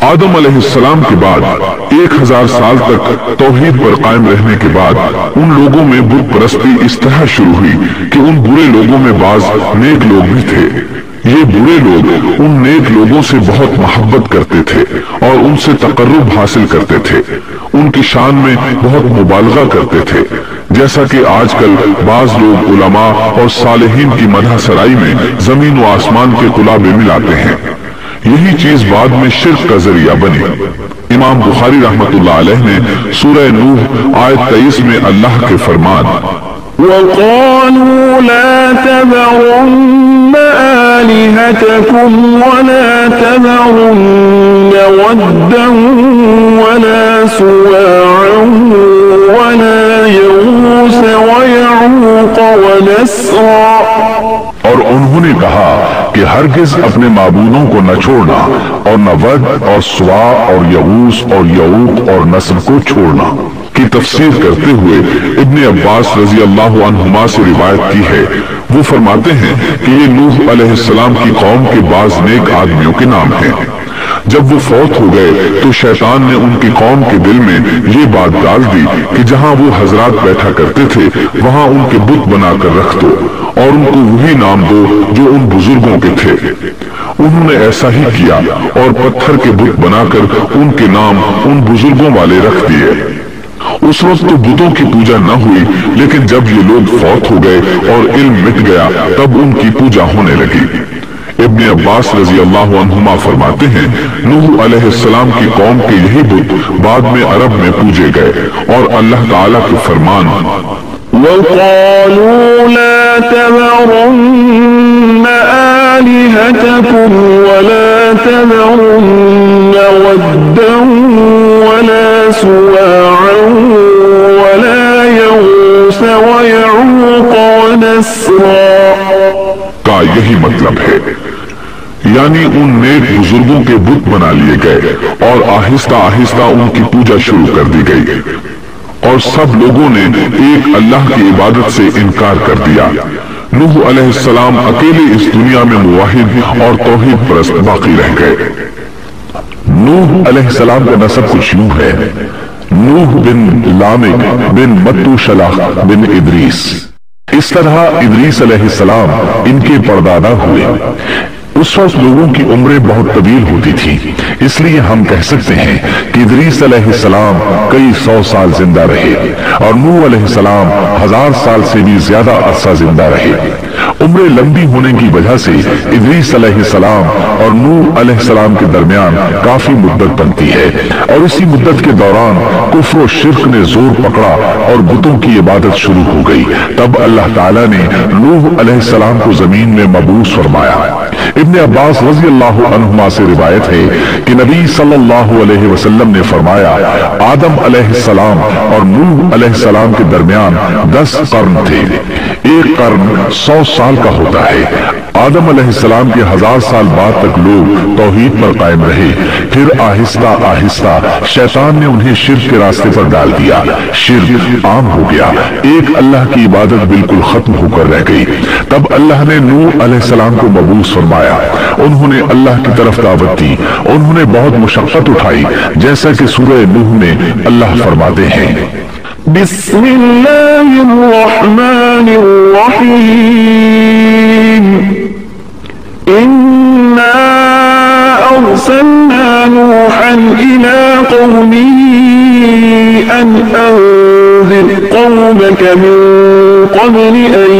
آدم علیہ السلام کے بعد 1000 سال تک توحید پر قائم رہنے کے بعد ان لوگوں میں بت پرستی اس طرح شروع ہوئی کہ ان برے لوگوں میں بعض نیک لوگ بھی تھے۔ یہ برے لوگ ان نیک لوگوں سے بہت محبت کرتے تھے اور ان سے تقرب حاصل کرتے تھے، ان کی شان میں بہت مبالغہ کرتے تھے، جیسا کہ آج کل بعض لوگ علماء اور صالحین کی مدح سرائی میں زمین و آسمان کے قلابے ملاتے ہیں۔ یہی چیز بعد میں شرک کا ذریعہ بنی۔ امام بخاری رحمت اللہ علیہ نے سورہ نوح آیت 23 میں اللہ کے فرمان وَقَالُوا لَا تَذَرُنَّ آلِهَتَكُمْ وَلَا تَذَرُنَّ وَدًّا وَلَا سُوَاعًا وَلَا يَغُوثَ وَيَعُوقَ وَنَسْرًا، اور انہوں نے کہا کہ ہرگز اپنے معبودوں کو نہ چھوڑنا اور نہ ود اور سوا اور یغوث اور یعوق اور نسر کو چھوڑنا کی تفسیر کرتے ہوئے ابن عباس رضی اللہ عنہما سے روایت کی ہے۔ وہ فرماتے ہیں کہ یہ نوح علیہ السلام کی قوم کے بعض نیک آدمیوں کے نام ہیں۔ جب وہ فوت ہو گئے تو شیطان نے ان کی قوم کے دل میں یہ بات ڈال دی کہ جہاں وہ حضرات بیٹھا کرتے تھے وہاں ان کے بت بنا کر رکھ دو اور ان کو وہی نام دو جو ان بزرگوں کے تھے۔ انہوں نے ایسا ہی کیا اور پتھر کے بت بنا کر ان کے نام ان بزرگوں والے رکھ دیے۔ اس وقت تو بتوں کی پوجا نہ ہوئی، لیکن جب یہ لوگ فوت ہو گئے اور علم مٹ گیا تب ان کی پوجا ہونے لگی۔ ابن عباس رضی اللہ عنہما فرماتے ہیں نوح علیہ السلام کی قوم کے یہی بت بعد میں عرب میں پوجے گئے اور اللہ تعالیٰ کے فرمان وَقَالُوا لَا تَذَرُنَّ آلِهَتَكُمْ وَلَا تَذَرُنَّ وَدًّا وَلَا سُوَاعًا وَلَا يَغُوثَ وَيَعُوقَ وَنَسْرًا کا یہی مطلب ہے، یعنی ان نیک بزرگوں کے بت بنا لیے گئے اور آہستہ آہستہ ان کی پوجا شروع کر دی گئی اور سب لوگوں نے ایک اللہ کی عبادت سے انکار کر دیا۔ نوح علیہ السلام اکیلے اس دنیا میں موحد اور توحید پرست باقی رہ گئے۔ نوح علیہ السلام کا نسب کچھ یوں ہے: نوح بن لامک بن متو شلح بن ادریس۔ اس طرح ادریس علیہ السلام ان کے پردادا ہوئے۔ اس وقت لوگوں کی عمریں بہت طویل ہوتی تھی، اس لیے ہم کہہ سکتے ہیں کہ ادریس علیہ السلام کئی 100 سال زندہ رہے اور نوح علیہ السلام 1000 سال سے بھی زیادہ عرصہ زندہ رہے۔ عمریں لمبی ہونے کی وجہ سے ادریس علیہ السلام اور نوح علیہ السلام کے درمیان کافی مدت بنتی ہے، اور اسی مدت کے دوران کفر و شرک نے زور پکڑا اور بتوں کی عبادت شروع ہو گئی۔ تب اللہ تعالیٰ نے نوح علیہ السلام کو زمین میں مبعوث فرمایا۔ ابن عباس رضی اللہ عنہما سے روایت ہے کہ نبی صلی اللہ علیہ وسلم نے فرمایا آدم علیہ السلام اور نوح علیہ السلام کے درمیان 10 قرن تھے۔ ایک قرن 100 سال کا ہوتا ہے۔ آدم علیہ السلام کے 1000 سال بعد تک لوگ توحید پر قائم رہے، پھر آہستہ آہستہ شیطان نے انہیں شرک کے راستے پر ڈال دیا، شرک عام ہو گیا، ایک اللہ کی عبادت بالکل ختم ہو کر رہ گئی۔ تب اللہ نے نوح علیہ السلام کو مبعوث فرمایا، انہوں نے اللہ کی طرف دعوت دی، انہوں نے بہت مشقت اٹھائی، جیسا کہ سورہ نوح میں اللہ فرماتے ہیں بسم اللہ الرحمن الرحیم انا ارسلنا نوحا الى قومه ان انذر قومك من قبل ان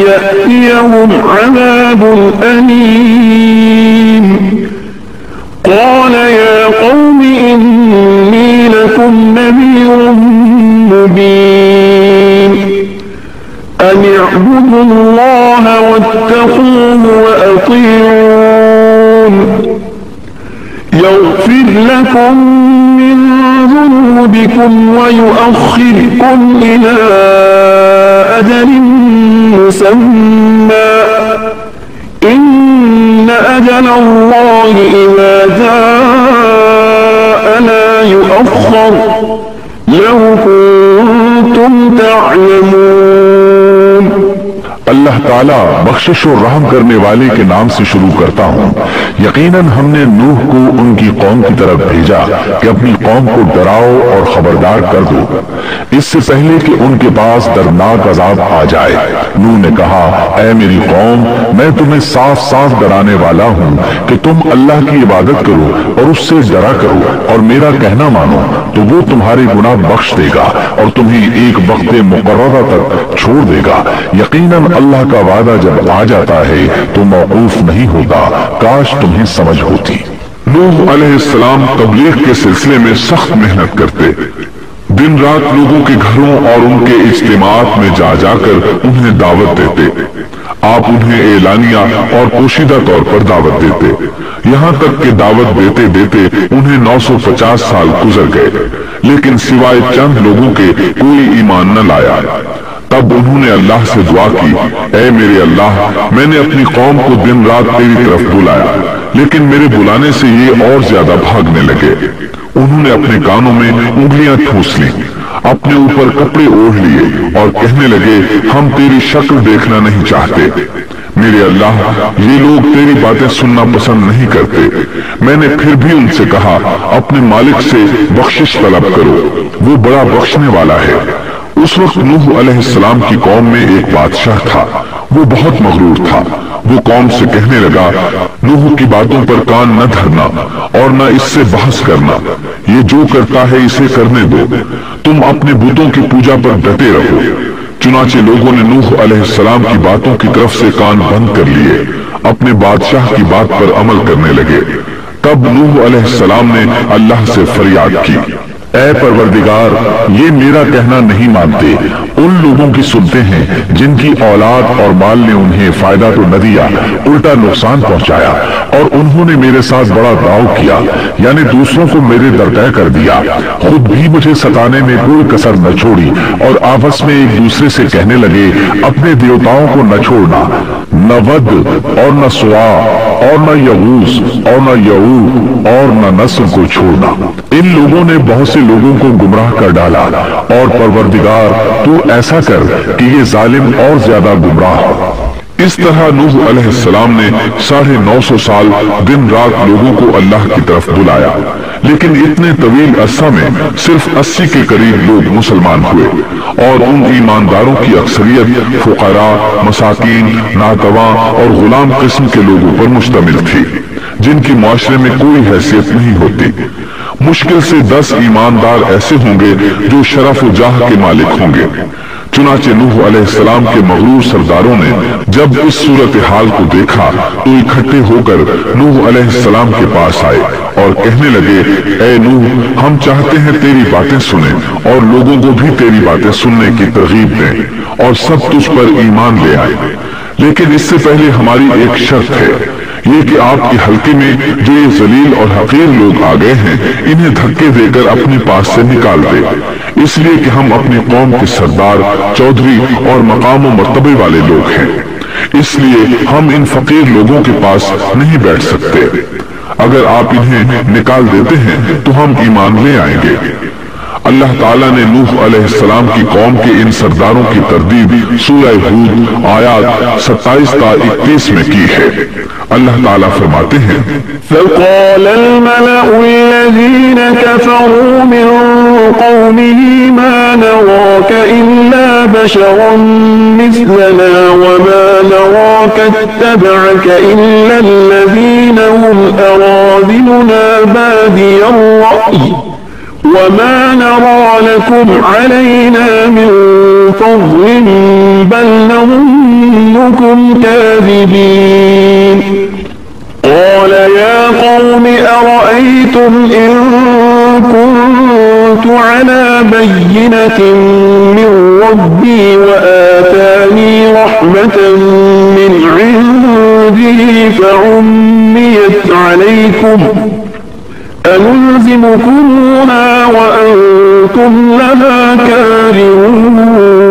يأتيهم عذاب أليم قال يا قوم إني لكم نذير مبين أن اعبدوا الله واتقوه وأطيعون يغفر لكم من ذنوبكم ويؤخركم إلى أجل مسمى إن أجل الله إذا جاء لا يؤخر لو كنتم تعلمون۔ اللہ تعالیٰ بخشش و رحم کرنے والے کے نام سے شروع کرتا ہوں یقیناً ہم نے نوح کو ان کی قوم کی طرف بھیجا کہ اپنی قوم کو ڈراؤ اور خبردار کر دو اس سے پہلے کہ ان کے پاس دردناک عذاب آ جائے۔ نوح نے کہا اے میری قوم میں تمہیں صاف صاف ڈرانے والا ہوں کہ تم اللہ کی عبادت کرو اور اس سے ڈرا کرو اور میرا کہنا مانو تو وہ تمہارے گناہ بخش دے گا اور تمہیں ایک وقت مقررہ تک چھوڑ دے گا۔ یقیناً اللہ کا وعدہ جب آ جاتا ہے تو موقوف نہیں ہوتا، کاش تمہیں سمجھ ہوتی۔ نوح علیہ السلام تبلیغ کے سلسلے میں سخت محنت کرتے، دن رات لوگوں کے گھروں اور ان کے اجتماعات میں جا جا کر انہیں دعوت دیتے۔ آپ انہیں اعلانیہ اور پوشیدہ طور پر دعوت دیتے، یہاں تک کہ دعوت دیتے دیتے انہیں 950 سال گزر گئے، لیکن سوائے چند لوگوں کے کوئی ایمان نہ لایا۔ تب انہوں نے اللہ سے دعا کی اے میرے اللہ میں نے اپنی قوم کو دن رات تیری طرف بلایا لیکن میرے بلانے سے یہ اور زیادہ بھاگنے لگے۔ انہوں نے اپنے کانوں میں انگلیاں ٹھوس لیں، اپنے اوپر کپڑے اوڑھ لیے اور کہنے لگے ہم تیری شکل دیکھنا نہیں چاہتے۔ میرے اللہ یہ لوگ تیری باتیں سننا پسند نہیں کرتے۔ میں نے پھر بھی ان سے کہا اپنے مالک سے بخشش طلب کرو، وہ بڑا بخشنے والا ہے۔ اس وقت نوح علیہ السلام کی قوم میں ایک بادشاہ تھا، وہ بہت مغرور تھا۔ وہ قوم سے کہنے لگا نوح کی باتوں پر کان نہ دھرنا اور نہ اس سے بحث کرنا، یہ جو کرتا ہے اسے کرنے دو، تم اپنے بتوں کی پوجا پر ڈٹے رہو۔ چنانچہ لوگوں نے نوح علیہ السلام کی باتوں کی طرف سے کان بند کر لیے، اپنے بادشاہ کی بات پر عمل کرنے لگے۔ تب نوح علیہ السلام نے اللہ سے فریاد کی اے پروردگار یہ میرا کہنا نہیں مانتے، ان لوگوں کی سنتے ہیں جن کی اولاد اور مال نے انہیں فائدہ تو نہ دیا الٹا نقصان پہنچایا، اور انہوں نے میرے ساتھ بڑا داؤ کیا یعنی دوسروں کو میرے درپے کر دیا، خود بھی مجھے ستانے میں کوئی کسر نہ چھوڑی، اور آپس میں ایک دوسرے سے کہنے لگے اپنے دیوتاؤں کو نہ چھوڑنا، نہ ود اور نہ سوا اور نہ یغوث اور نہ یعوق اور نہ نصر کو چھوڑنا۔ ان لوگوں نے بہت سے لوگوں کو گمراہ کر ڈالا، اور پروردگار تو ایسا کر کہ یہ ظالم اور زیادہ گمراہ ہو۔ اس طرح نوح علیہ السلام نے 950 سال دن رات لوگوں کو اللہ کی طرف بلایا، لیکن اتنے طویل عرصہ میں صرف 80 کے قریب لوگ مسلمان ہوئے، اور ان ایمانداروں کی اکثریت فقراء، مساکین، ناتواں اور غلام قسم کے لوگوں پر مشتمل تھی، جن کی معاشرے میں کوئی حیثیت نہیں ہوتی۔ مشکل سے 10 ایماندار ایسے ہوں گے جو شرف و جاہ کے مالک ہوں گے۔ چنانچہ نوح علیہ السلام کے مغرور سرداروں نے جب اس صورتحال کو دیکھا تو اکٹھے ہو کر نوح علیہ السلام کے پاس آئے اور کہنے لگے اے نوح ہم چاہتے ہیں تیری باتیں سنیں اور لوگوں کو بھی تیری باتیں سننے کی ترغیب دیں اور سب تجھ پر ایمان لے آئے، لیکن اس سے پہلے ہماری ایک شرط ہے، یہ کہ آپ کے حلقے میں جو یہ ذلیل اور حقیر لوگ آ گئے ہیں انہیں دھکے دے کر اپنے پاس سے نکال دے، اس لیے کہ ہم اپنی قوم کے سردار، چودھری اور مقام و مرتبے والے لوگ ہیں، اس لیے ہم ان فقیر لوگوں کے پاس نہیں بیٹھ سکتے۔ اگر آپ انہیں نکال دیتے ہیں تو ہم ایمان لے آئیں گے۔ اللہ تعالیٰ نے نوح علیہ السلام کی قوم کے ان سرداروں کی تردید سورہ ہود آیات 27 تا 31 میں کی ہے۔ اللہ تعالیٰ فرماتے ہیں فقال الملأ الذين كفروا من قومه ما نراك إلا بشرا مثلنا وما نراك اتبعك إلا الذين هم أراذلنا بادي الرأي وما نرى لكم علينا من فضل بل نظنكم كاذبين قال يا قوم أرأيتم إن كنت على بينة من ربي وآتاني رحمة من عنده فعميت عليكم أنلزمكموها وأنتم لها كارهون۔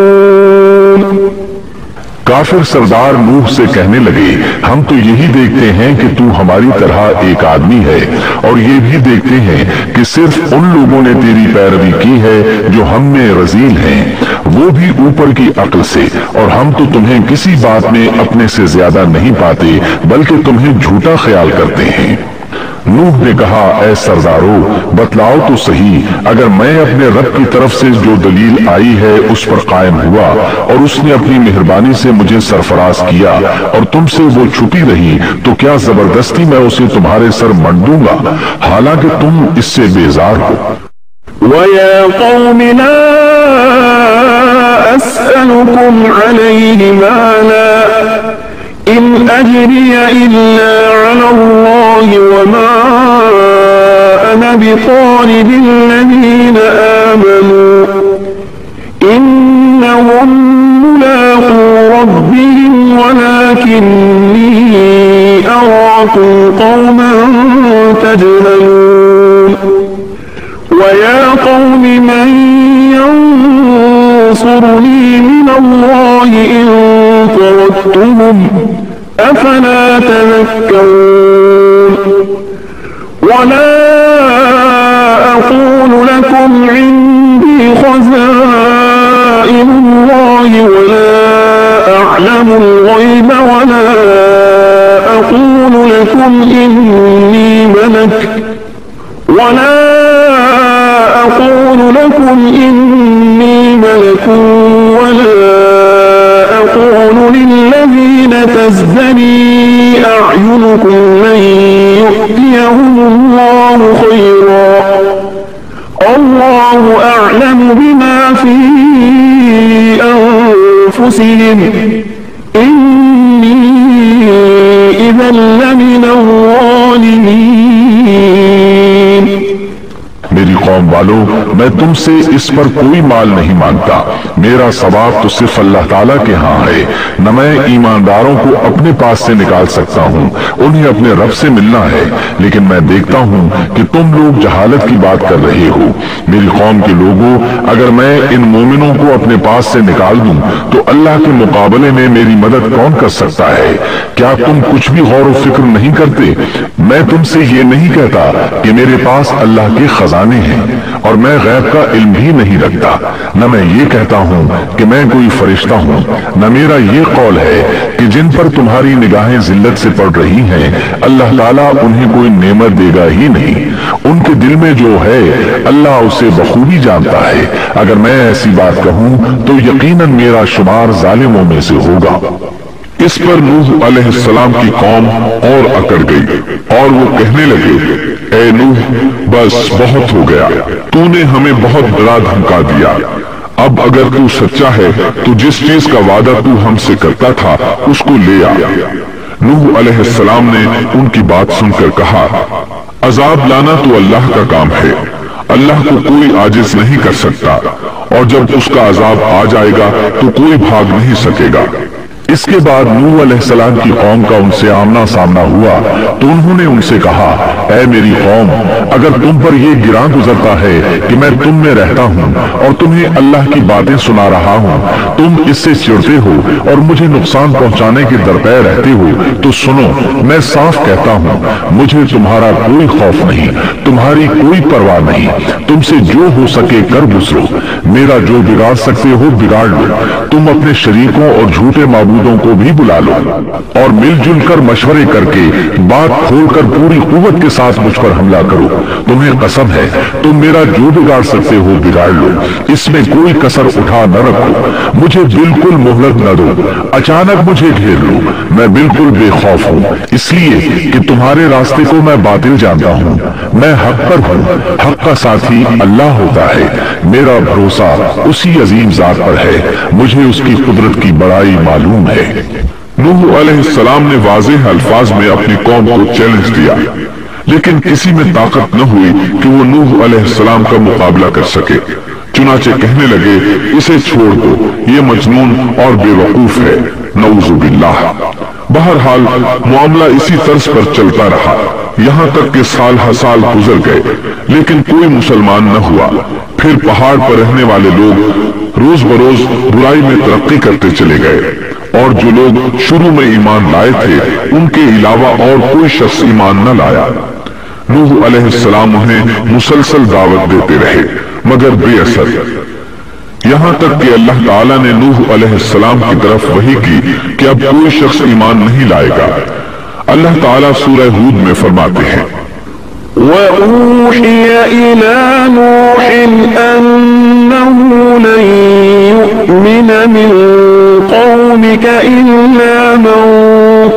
کافر سردار نوح سے کہنے لگے ہم تو یہی دیکھتے ہیں کہ تو ہماری طرح ایک آدمی ہے، اور یہ بھی دیکھتے ہیں کہ صرف ان لوگوں نے تیری پیروی کی ہے جو ہم میں رذیل ہیں، وہ بھی اوپر کی عقل سے، اور ہم تو تمہیں کسی بات میں اپنے سے زیادہ نہیں پاتے بلکہ تمہیں جھوٹا خیال کرتے ہیں۔ نوح نے کہا، اے سردارو بتلاؤ تو صحیح، اگر میں اپنے رب کی طرف سے جو دلیل آئی ہے اس پر قائم ہوا اور اس نے اپنی مہربانی سے مجھے سرفراز کیا اور تم سے وہ چھپی رہی، تو کیا زبردستی میں اسے تمہارے سر منڈ دوں گا حالانکہ تم اس سے بیزار ہو؟ وَيَا قَوْمِ لَا أَسْأَلُكُمْ عَلَيْهِ مَالًا إِنْ أَجْرِيَ إِلَّا عَلَى اللَّهِ وَمَا أَنَا بِطَارِدِ الَّذِينَ آمَنُوا إِنَّهُمْ مُلَاقُو رَبِّهِمْ وَلَكِنِّي أَرَاكُمْ قَوْمًا تَجْهَلُونَ وَيَا قَوْمِ مَنْ يَنْصُرُنِي مِنَ اللَّهِ إِن طَرَدتُّهُمْ أَفَلَا تَذَكَّرُونَ وَلَا أَقُولُ لَكُمْ عِنْدِي خَزَائِنُ اللَّهِ وَلَا أَعْلَمُ الْغَيْبَ وَلَا أَقُولُ لَكُمْ إِنِّي مَلَكٌ ولا أقول للذين تزدري أعينكم لن يؤتيهم الله خيرا الله أعلم بما في أنفسهم إني إذا لمن الظالمين۔ میری قوم والو، میں تم سے اس پر کوئی مال نہیں مانگتا، میرا ثواب تو صرف اللہ تعالیٰ کے ہاں ہے، نہ میں ایمانداروں کو اپنے پاس سے نکال سکتا ہوں، انہیں اپنے رب سے ملنا ہے، لیکن میں دیکھتا ہوں کہ تم لوگ جہالت کی بات کر رہے ہو۔ میری قوم کے لوگوں، اگر میں ان مومنوں کو اپنے پاس سے نکال دوں تو اللہ کے مقابلے میں میری مدد کون کر سکتا ہے؟ کیا تم کچھ بھی غور و فکر نہیں کرتے؟ میں تم سے یہ نہیں کہتا کہ میرے پاس اللہ کے خزانے ہیں اور میں غیب کا علم بھی نہیں رکھتا، نہ میں یہ کہتا ہوں کہ میں کوئی فرشتہ ہوں، نہ میرا یہ قول ہے کہ جن پر تمہاری نگاہیں ذلت سے پڑ رہی ہیں اللہ تعالیٰ انہیں کوئی نعمت دے گا ہی نہیں، ان کے دل میں جو ہے اللہ اسے بخوبی جانتا ہے۔ اگر میں ایسی بات کہوں تو یقیناً میرا شمار ظالموں میں سے ہوگا۔ اس پر نوح علیہ السلام کی قوم اور اکڑ گئی اور وہ کہنے لگے، اے نوح بس بہت ہو گیا، تو نے ہمیں بہت ڈرا دھمکا دیا، اب اگر تو سچا ہے تو جس چیز کا وعدہ تو ہم سے کرتا تھا اس کو لے آ۔ نوح علیہ السلام نے ان کی بات سن کر کہا، عذاب لانا تو اللہ کا کام ہے، اللہ کو کوئی عاجز نہیں کر سکتا، اور جب اس کا عذاب آ جائے گا تو کوئی بھاگ نہیں سکے گا۔ اس کے بعد نوح علیہ السلام کی قوم کا ان سے آمنا سامنا ہوا تو انہوں نے ان سے کہا، اے میری قوم، اگر تم پر یہ گراں گزرتا ہے کہ میں تم میں رہتا ہوں اور تمہیں اللہ کی باتیں سنا رہا ہوں، تم اس سے چڑھتے ہو اور مجھے نقصان پہنچانے کے درپے رہتے ہو، تو سنو، میں صاف کہتا ہوں، مجھے تمہارا کوئی خوف نہیں، تمہاری کوئی پرواہ نہیں، تم سے جو ہو سکے کر گزرو، میرا جو بگاڑ سکتے ہو بگاڑ لو، تم اپنے شریکوں اور جھوٹے معبودوں کو بھی بلا لو اور مل جل کر مشورے کر کے بات کھول کر پوری قوت کے ساتھ مجھ پر حملہ کرو، تمہیں قسم ہے تم میرا جو بگاڑ سکتے ہو بگاڑ لو، اس میں کوئی کسر اٹھا نہ رکھو، مجھے بالکل مہلت نہ دو، اچانک مجھے گھیر لو، میں بالکل بے خوف ہوں، اس لیے کہ تمہارے راستے کو میں باطل جانتا ہوں، میں حق پر ہوں، حق کا ساتھی اللہ ہوتا ہے، میرا بھروسہ اسی عظیم ذات پر ہے، مجھے اس کی قدرت کی بڑائی معلوم ہے۔ نوح علیہ السلام نے واضح الفاظ میں اپنی قوم کو چیلنج دیا، لیکن کسی میں طاقت نہ ہوئی کہ وہ نوح علیہ السلام کا مقابلہ کر سکے، چنانچہ کہنے لگے، اسے چھوڑ دو، یہ مجنون اور بے وقوف ہے، نعوذ باللہ۔ بہرحال معاملہ اسی طرز پر چلتا رہا، یہاں تک کہ سال ہر سال گزر گئے لیکن کوئی مسلمان نہ ہوا۔ پھر پہاڑ پر رہنے والے لوگ روز بروز برائی میں ترقی کرتے چلے گئے، اور جو لوگ شروع میں ایمان لائے تھے ان کے علاوہ اور کوئی شخص ایمان نہ لایا۔ نوح علیہ السلام انہیں مسلسل دعوت دیتے رہے مگر بے اثر، یہاں تک کہ اللہ تعالیٰ نے نوح علیہ السلام کی طرف وحی کی کہ اب کوئی شخص ایمان نہیں لائے گا۔ اللہ تعالیٰ سورہ ہود میں فرماتے ہیں وَأُوحِيَ إِلَى نُوحٍ أَنَّهُ لَن يُؤْمِنَ مِن قَوْمِكَ إِلَّا مَن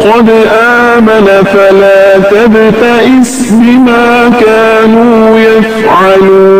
قَدْ آمَنَ فَلَا تَبْتَئِسْ بِمَا كَانُوا يَفْعَلُونَ